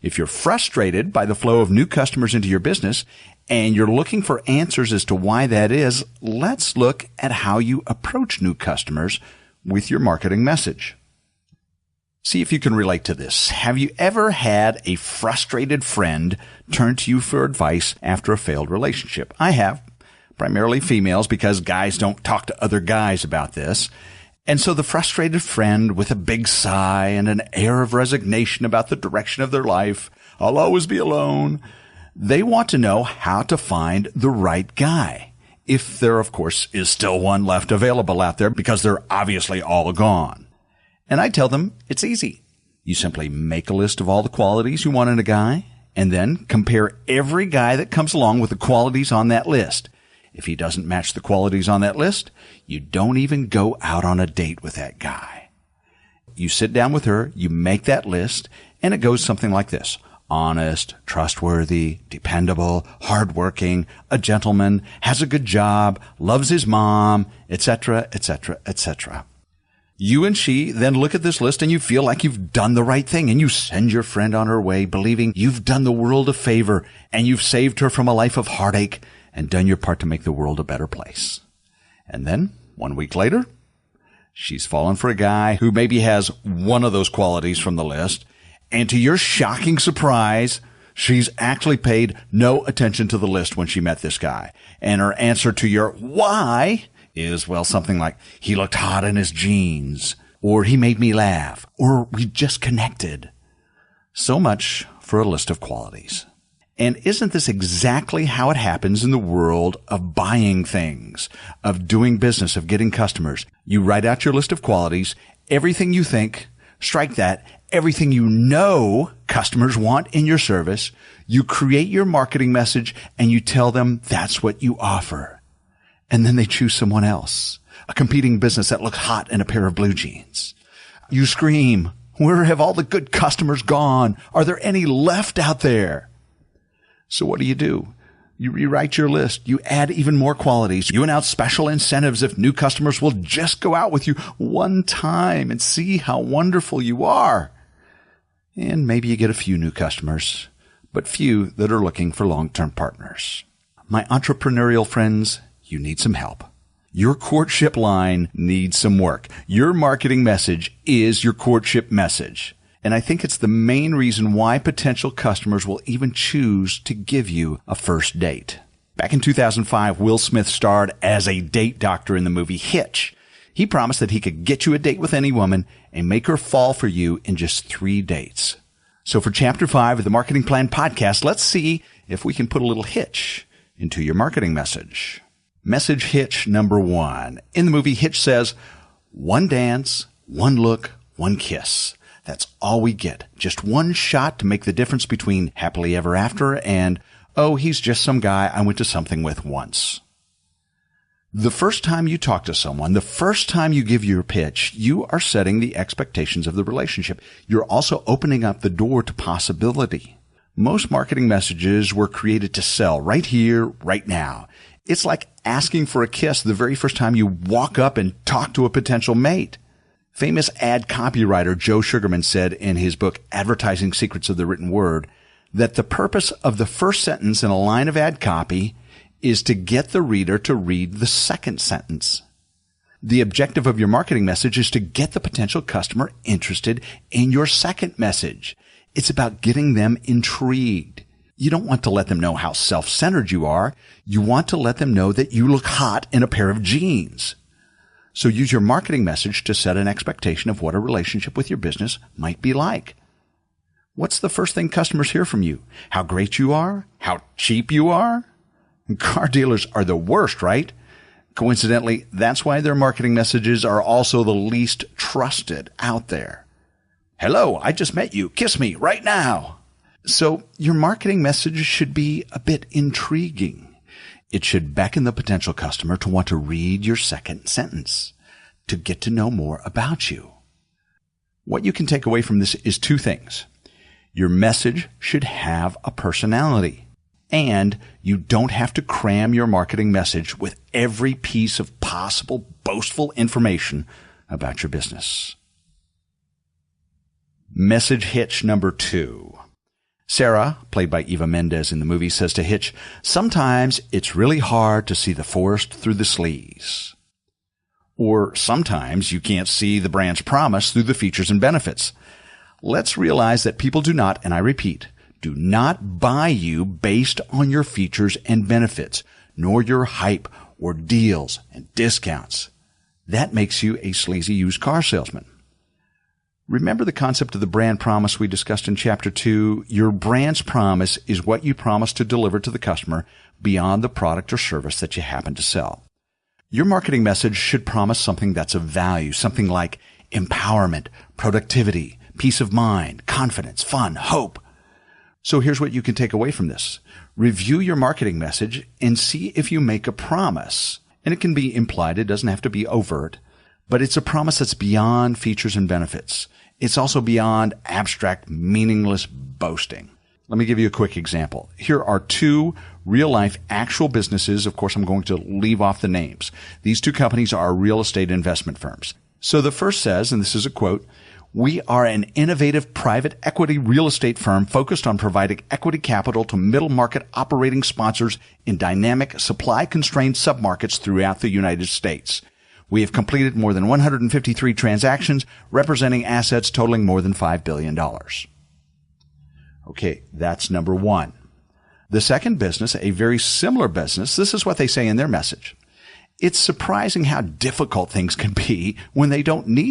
If you're frustrated by the flow of new customers into your business and you're looking for answers as to why that is, let's look at how you approach new customers with your marketing message. See if you can relate to this. Have you ever had a frustrated friend turn to you for advice after a failed relationship? I have, primarily females, because guys don't talk to other guys about this. And so the frustrated friend, with a big sigh and an air of resignation about the direction of their life, I'll always be alone, they want to know how to find the right guy. If there, of course, is still one left available out there, because they're obviously all gone. And I tell them it's easy. You simply make a list of all the qualities you want in a guy, and then compare every guy that comes along with the qualities on that list. If he doesn't match the qualities on that list, you don't even go out on a date with that guy. You sit down with her, you make that list, and it goes something like this. Honest, trustworthy, dependable, hardworking, a gentleman, has a good job, loves his mom, etc., etc., etc. You and she then look at this list and you feel like you've done the right thing, and you send your friend on her way believing you've done the world a favor and you've saved her from a life of heartache and done your part to make the world a better place. And then 1 week later, she's fallen for a guy who maybe has one of those qualities from the list, and to your shocking surprise, she's actually paid no attention to the list when she met this guy. And her answer to your why is, well, something like, he looked hot in his jeans, or he made me laugh, or we just connected. So much for a list of qualities. And isn't this exactly how it happens in the world of buying things, of doing business, of getting customers? You write out your list of qualities, everything you think, strike that, everything you know customers want in your service, you create your marketing message, and you tell them that's what you offer. And then they choose someone else, a competing business that looks hot in a pair of blue jeans. You scream, where have all the good customers gone? Are there any left out there? So what do? You rewrite your list. You add even more qualities. You announce special incentives if new customers will just go out with you one time and see how wonderful you are. And maybe you get a few new customers, but few that are looking for long-term partners. My entrepreneurial friends, you need some help. Your courtship line needs some work. Your marketing message is your courtship message. And I think it's the main reason why potential customers will even choose to give you a first date. Back in 2005, Will Smith starred as a date doctor in the movie Hitch. He promised that he could get you a date with any woman and make her fall for you in just 3 dates. So for Chapter 5 of the Marketing Plan Podcast, let's see if we can put a little hitch into your marketing message. Message hitch number 1. In the movie, Hitch says, one dance, one look, one kiss. That's all we get. Just one shot to make the difference between happily ever after and, oh, he's just some guy I went to something with once. The first time you talk to someone, the first time you give your pitch, you are setting the expectations of the relationship. You're also opening up the door to possibility. Most marketing messages were created to sell right here, right now. It's like asking for a kiss the very first time you walk up and talk to a potential mate. Famous ad copywriter Joe Sugarman said in his book, Advertising Secrets of the Written Word, that the purpose of the first sentence in a line of ad copy is to get the reader to read the second sentence. The objective of your marketing message is to get the potential customer interested in your second message. It's about getting them intrigued. You don't want to let them know how self-centered you are. You want to let them know that you look hot in a pair of jeans. So use your marketing message to set an expectation of what a relationship with your business might be like. What's the first thing customers hear from you? How great you are? How cheap you are? Car dealers are the worst, right? Coincidentally, that's why their marketing messages are also the least trusted out there. Hello, I just met you. Kiss me right now. So your marketing message should be a bit intriguing. It should beckon the potential customer to want to read your second sentence, to get to know more about you. What you can take away from this is 2 things. Your message should have a personality, and you don't have to cram your marketing message with every piece of possible boastful information about your business. Message hitch number 2. Sarah, played by Eva Mendes in the movie, says to Hitch, "Sometimes it's really hard to see the forest through the sleeves." Or sometimes you can't see the brand's promise through the features and benefits. Let's realize that people do not, and I repeat, do not buy you based on your features and benefits, nor your hype or deals and discounts. That makes you a sleazy used car salesman. Remember the concept of the brand promise we discussed in Chapter 2? Your brand's promise is what you promise to deliver to the customer beyond the product or service that you happen to sell. Your marketing message should promise something that's of value, something like empowerment, productivity, peace of mind, confidence, fun, hope. So here's what you can take away from this. Review your marketing message and see if you make a promise. And it can be implied, it doesn't have to be overt, but it's a promise that's beyond features and benefits. It's also beyond abstract, meaningless boasting. Let me give you a quick example. Here are two real-life actual businesses. Of course, I'm going to leave off the names. These two companies are real estate investment firms. So the first says, and this is a quote, "We are an innovative private equity real estate firm focused on providing equity capital to middle market operating sponsors in dynamic, supply-constrained submarkets throughout the United States. We have completed more than 153 transactions, representing assets totaling more than $5 billion. Okay, that's number one. The second business, a very similar business, this is what they say in their message. "It's surprising how difficult things can be when they don't need